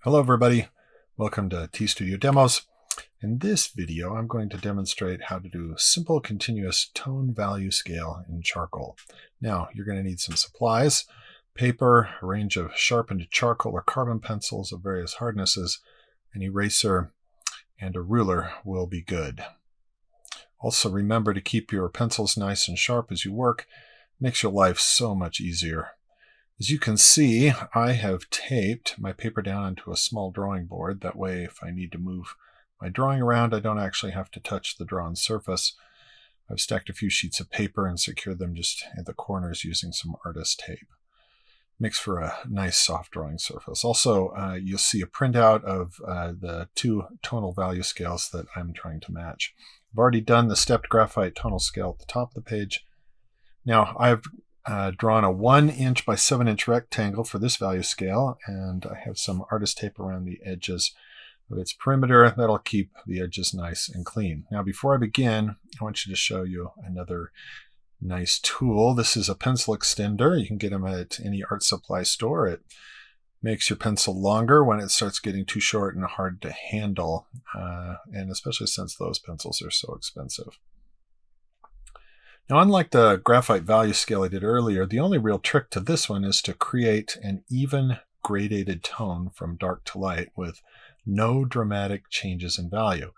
Hello everybody, welcome to T-Studio Demos. In this video I'm going to demonstrate how to do simple continuous tone value scale in charcoal. Now you're going to need some supplies, paper, a range of sharpened charcoal or carbon pencils of various hardnesses, an eraser, and a ruler will be good. Also remember to keep your pencils nice and sharp as you work. It makes your life so much easier. As you can see, I have taped my paper down onto a small drawing board. That way, if I need to move my drawing around, I don't actually have to touch the drawn surface. I've stacked a few sheets of paper and secured them just at the corners using some artist tape. Makes for a nice soft drawing surface. Also, you'll see a printout of the two tonal value scales that I'm trying to match. I've already done the stepped graphite tonal scale at the top of the page. Now, I've drawn a 1" by 7" rectangle for this value scale, and I have some artist tape around the edges of its perimeter. That'll keep the edges nice and clean. Now, before I begin, I want you to show you another nice tool. This is a pencil extender. You can get them at any art supply store. It makes your pencil longer when it starts getting too short and hard to handle, and especially since those pencils are so expensive. Now, unlike the graphite value scale I did earlier, the only real trick to this one is to create an even gradated tone from dark to light with no dramatic changes in value.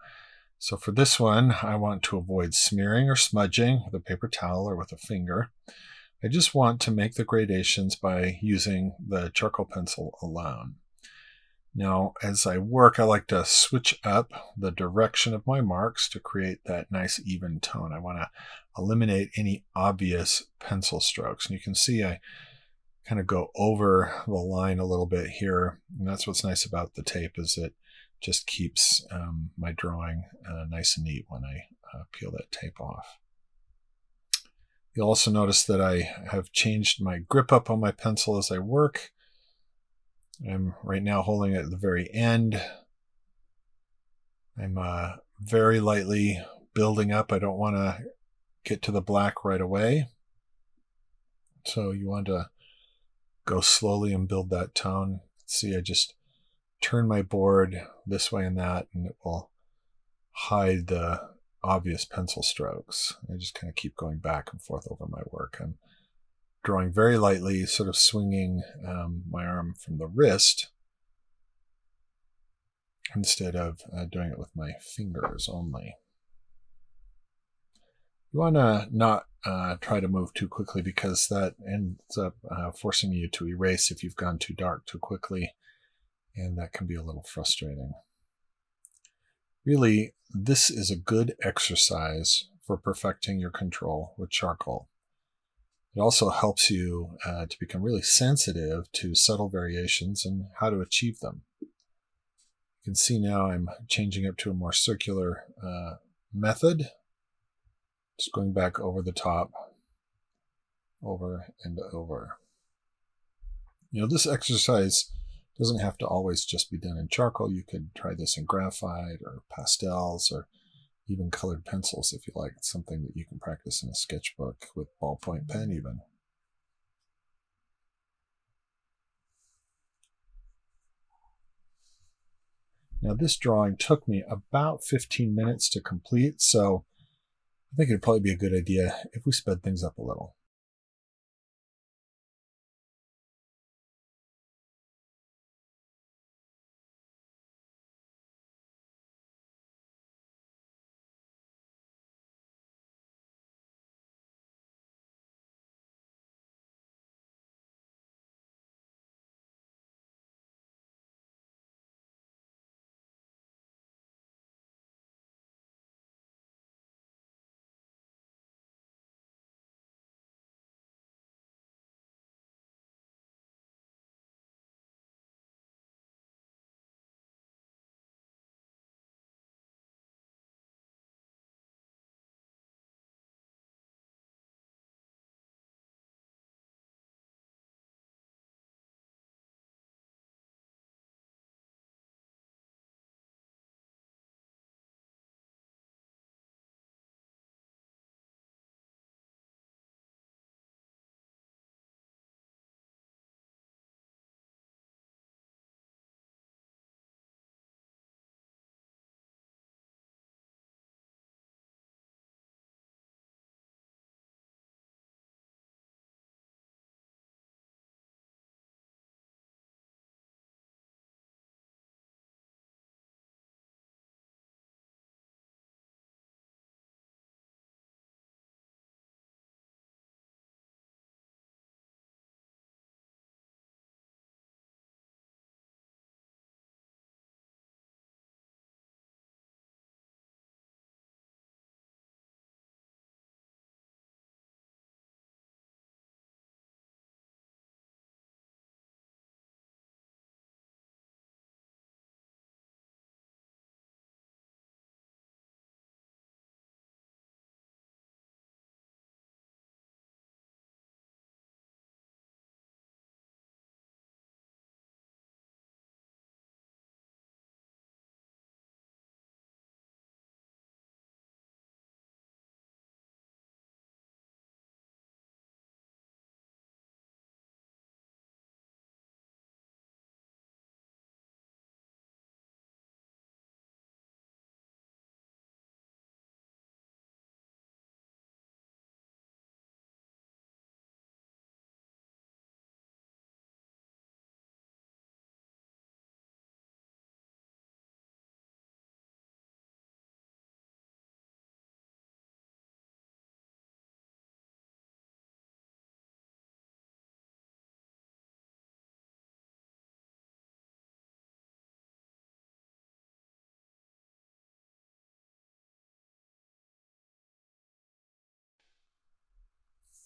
So for this one, I want to avoid smearing or smudging with a paper towel or with a finger. I just want to make the gradations by using the charcoal pencil alone. Now, as I work, I like to switch up the direction of my marks to create that nice even tone. I want to eliminate any obvious pencil strokes. And you can see I kind of go over the line a little bit here. And that's what's nice about the tape, is it just keeps my drawing nice and neat when I peel that tape off. You'll also notice that I have changed my grip up on my pencil as I work. I'm right now holding it at the very end. I'm very lightly building up. I don't want to get to the black right away. So you want to go slowly and build that tone. See, I just turn my board this way and that, and it will hide the obvious pencil strokes. I just kind of keep going back and forth over my work. I'm drawing very lightly, sort of swinging my arm from the wrist instead of doing it with my fingers only. You want to not try to move too quickly, because that ends up forcing you to erase if you've gone too dark too quickly, and that can be a little frustrating. Really, this is a good exercise for perfecting your control with charcoal. It also helps you to become really sensitive to subtle variations and how to achieve them. You can see now I'm changing up to a more circular method. Just going back over the top, over and over. You know, this exercise doesn't have to always just be done in charcoal. You could try this in graphite or pastels or even colored pencils if you like. It's something that you can practice in a sketchbook with ballpoint pen even. Now, this drawing took me about 15 minutes to complete, so I think it'd probably be a good idea if we sped things up a little.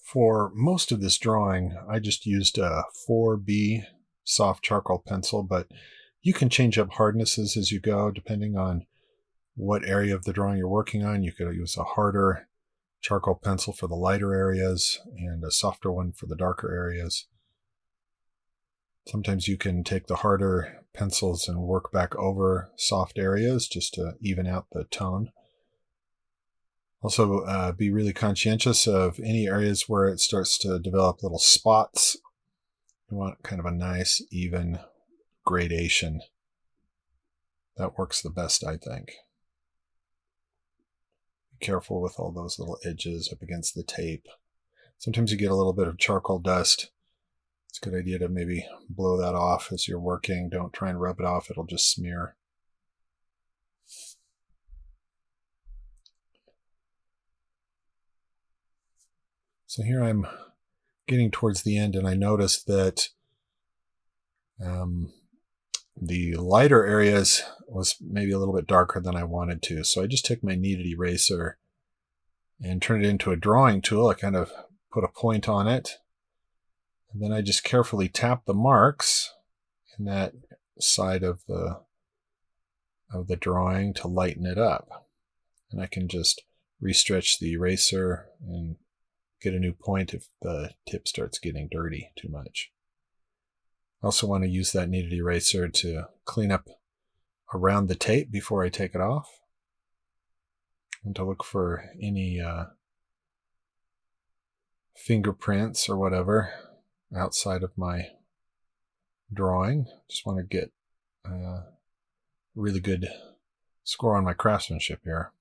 For most of this drawing, I just used a 4B soft charcoal pencil, but you can change up hardnesses as you go depending on what area of the drawing you're working on. You could use a harder charcoal pencil for the lighter areas and a softer one for the darker areas. Sometimes you can take the harder pencils and work back over soft areas just to even out the tone. Also, be really conscientious of any areas where it starts to develop little spots. You want kind of a nice, even gradation. That works the best, I think. Be careful with all those little edges up against the tape. Sometimes you get a little bit of charcoal dust. It's a good idea to maybe blow that off as you're working. Don't try and rub it off, it'll just smear. So here I'm getting towards the end, and I noticed that the lighter areas was maybe a little bit darker than I wanted to. So I just took my kneaded eraser and turned it into a drawing tool. I kind of put a point on it, and then I just carefully tap the marks in that side of the drawing to lighten it up. And I can just restretch the eraser and get a new point if the tip starts getting dirty too much. I also want to use that kneaded eraser to clean up around the tape before I take it off, and to look for any fingerprints or whatever outside of my drawing. Just want to get a really good score on my craftsmanship here.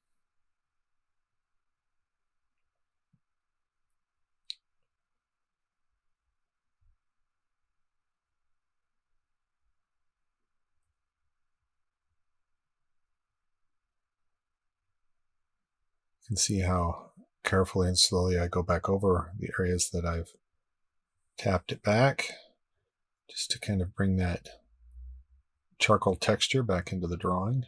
You can see how carefully and slowly I go back over the areas that I've tapped it back, just to kind of bring that charcoal texture back into the drawing.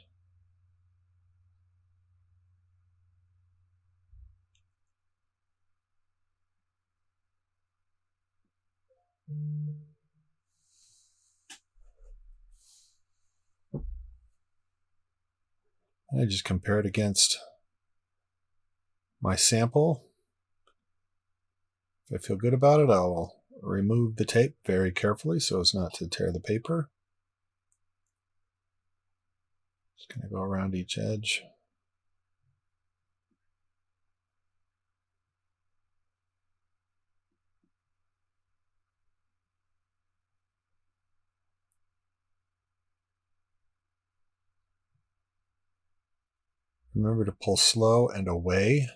And I just compare it against my sample. If I feel good about it, I'll remove the tape very carefully so as not to tear the paper. Just going to go around each edge. Remember to pull slow and away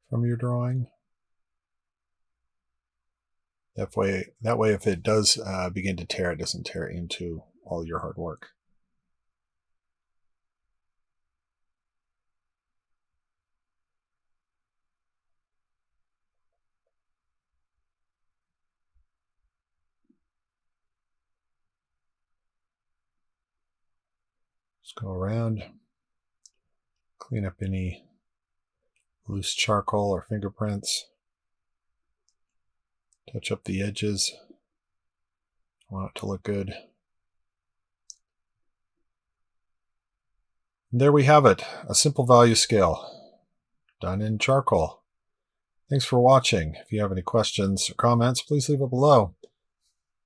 from your drawing. That way, if it does begin to tear, it doesn't tear into all your hard work. Just go around, clean up any loose charcoal or fingerprints, touch up the edges. I want it to look good. And there we have it, a simple value scale done in charcoal. Thanks for watching. If you have any questions or comments, please leave it below.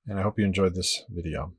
And I hope you enjoyed this video.